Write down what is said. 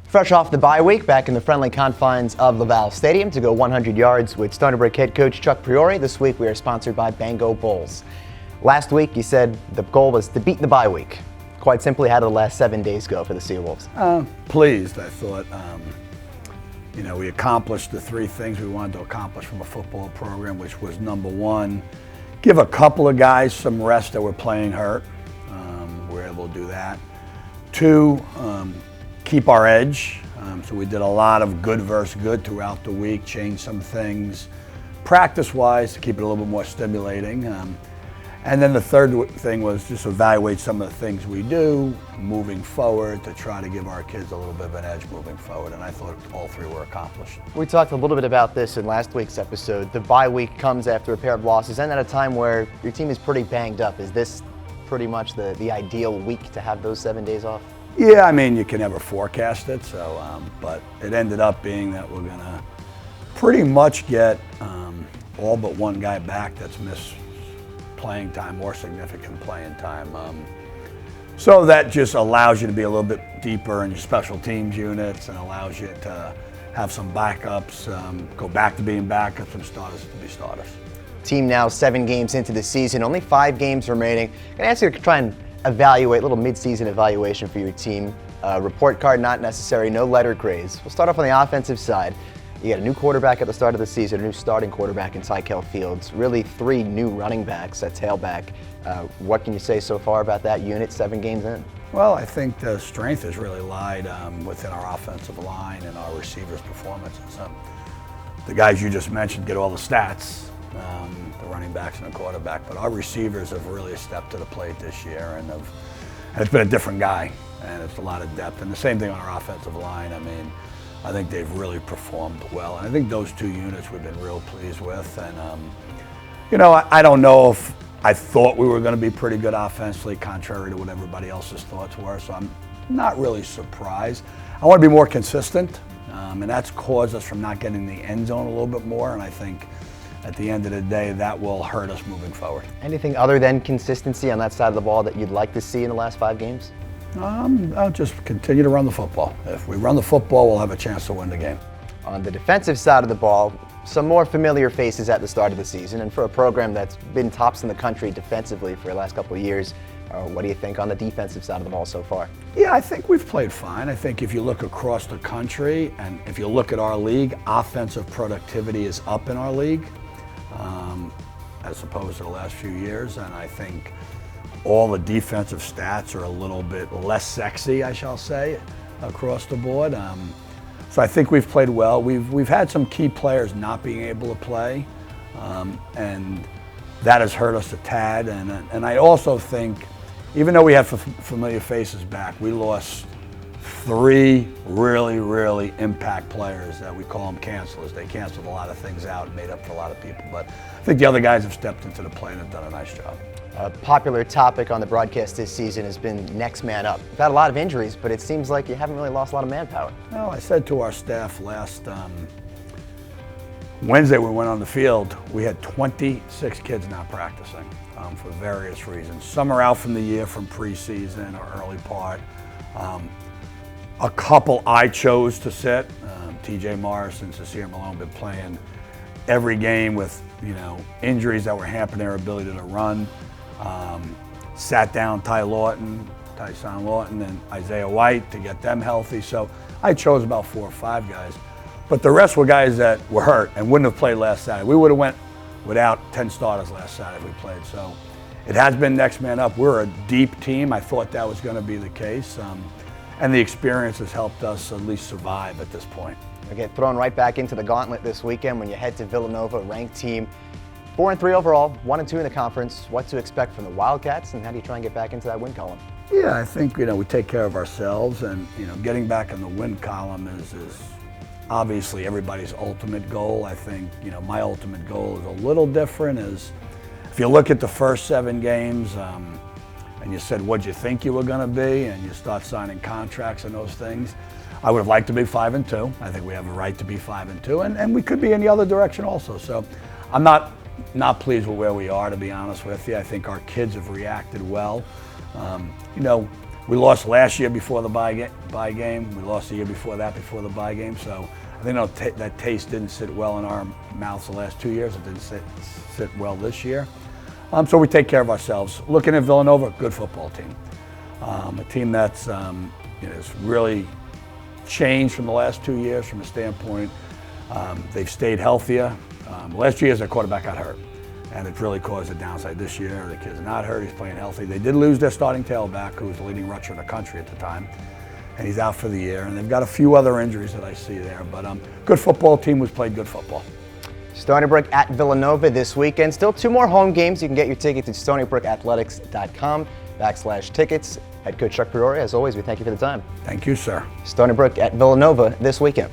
Fresh off the bye week, back in the friendly confines of Laval Stadium to go 100 yards with Stony Brook head coach Chuck Priore. This week we are sponsored by Bango Bowls. Last week you said the goal was to beat the bye week. Quite simply, how did the last 7 days go for the Seawolves? Pleased. I thought, we accomplished the three things we wanted to accomplish from a football program, which was number one, give a couple of guys some rest that were playing hurt. We were able to do that. Two, keep our edge. So we did a lot of good versus good throughout the week, changed some things practice-wise to keep it a little bit more stimulating. And then the third thing was just evaluate some of the things we do moving forward to try to give our kids a little bit of an edge moving forward. And I thought all three were accomplished. We talked a little bit about this in last week's episode. The bye week comes after a pair of losses and at a time where your team is pretty banged up. Is this pretty much the ideal week to have those 7 days off? Yeah, I mean, you can never forecast it, but it ended up being that we're going to pretty much get all but one guy back that's missed playing time or significant playing time. So that just allows you to be a little bit deeper in your special teams units and allows you to have some backups, go back to being backups and starters to be starters. Team now 7 games into the season, only 5 games remaining. I'm going to ask you to try and evaluate, a little mid-season evaluation for your team. Report card not necessary, no letter grades. We'll start off on the offensive side. You got a new quarterback at the start of the season, a new starting quarterback in Tykel Fields, really 3 new running backs at tailback. What can you say so far about that unit 7 games in? Well, I think the strength has really lied within our offensive line and our receivers' performances. The guys you just mentioned get all the stats, the running backs and the quarterback, but our receivers have really stepped to the plate this year and it's been a different guy and it's a lot of depth. And the same thing on our offensive line. I mean, I think they've really performed well. And I think those 2 units we've been real pleased with. And, I don't know if I thought we were going to be pretty good offensively, contrary to what everybody else's thoughts were. So I'm not really surprised. I want to be more consistent, and that's caused us from not getting the end zone a little bit more. And I think at the end of the day, that will hurt us moving forward. Anything other than consistency on that side of the ball that you'd like to see in the last 5 games? I'll just continue to run the football. If we run the football, we'll have a chance to win the game. On the defensive side of the ball, some more familiar faces at the start of the season, and for a program that's been tops in the country defensively for the last couple of years, what do you think on the defensive side of the ball so far? Yeah, I think we've played fine. I think if you look across the country and if you look at our league, offensive productivity is up in our league as opposed to the last few years, and I think all the defensive stats are a little bit less sexy, I shall say, across the board. So I think we've played well. We've had some key players not being able to play, and that has hurt us a tad. And I also think, even though we have familiar faces back, we lost 3 really, really impact players that we call them cancelers. They canceled a lot of things out and made up for a lot of people. But I think the other guys have stepped into the play and have done a nice job. A popular topic on the broadcast this season has been next man up. We've had a lot of injuries, but it seems like you haven't really lost a lot of manpower. No, I said to our staff last Wednesday when we went on the field, we had 26 kids not practicing for various reasons. Some are out from the year from preseason or early part. A couple I chose to sit. TJ Morris and Cecilia Malone have been playing every game with injuries that were hampering their ability to run. Sat down Tyson Lawton and Isaiah White to get them healthy. So I chose about 4 or 5 guys. But the rest were guys that were hurt and wouldn't have played last Saturday. We would have went without 10 starters last Saturday if we played. So it has been next man up. We're a deep team. I thought that was going to be the case. And the experience has helped us at least survive at this point. You get thrown right back into the gauntlet this weekend when you head to Villanova, ranked team. 4-3 overall, 1-2 in the conference. What to expect from the Wildcats, and how do you try and get back into that win column? Yeah, I think we take care of ourselves, and getting back in the win column is obviously everybody's ultimate goal. I think my ultimate goal is a little different. Is if you look at the first 7 games, and you said what'd you think you were going to be, and you start signing contracts and those things, I would have liked to be 5-2. I think we have a right to be 5-2, and we could be in the other direction also. So I'm not pleased with where we are, to be honest with you. I think our kids have reacted well. We lost last year before the bye game. We lost the year before that before the bye game. So I think that taste didn't sit well in our mouths the last 2 years. It didn't sit well this year. So we take care of ourselves. Looking at Villanova, good football team. A team that's has really changed from the last 2 years from a standpoint. They've stayed healthier. Last year, their quarterback got hurt, and it really caused a downside. This year, the kid's not hurt. He's playing healthy. They did lose their starting tailback, who was the leading rusher in the country at the time, and he's out for the year. And they've got a few other injuries that I see there. But good football team who's played good football. Stony Brook at Villanova this weekend. Still 2 more home games. You can get your tickets at stonybrookathletics.com/tickets. Head coach Chuck Priore, as always, we thank you for the time. Thank you, sir. Stony Brook at Villanova this weekend.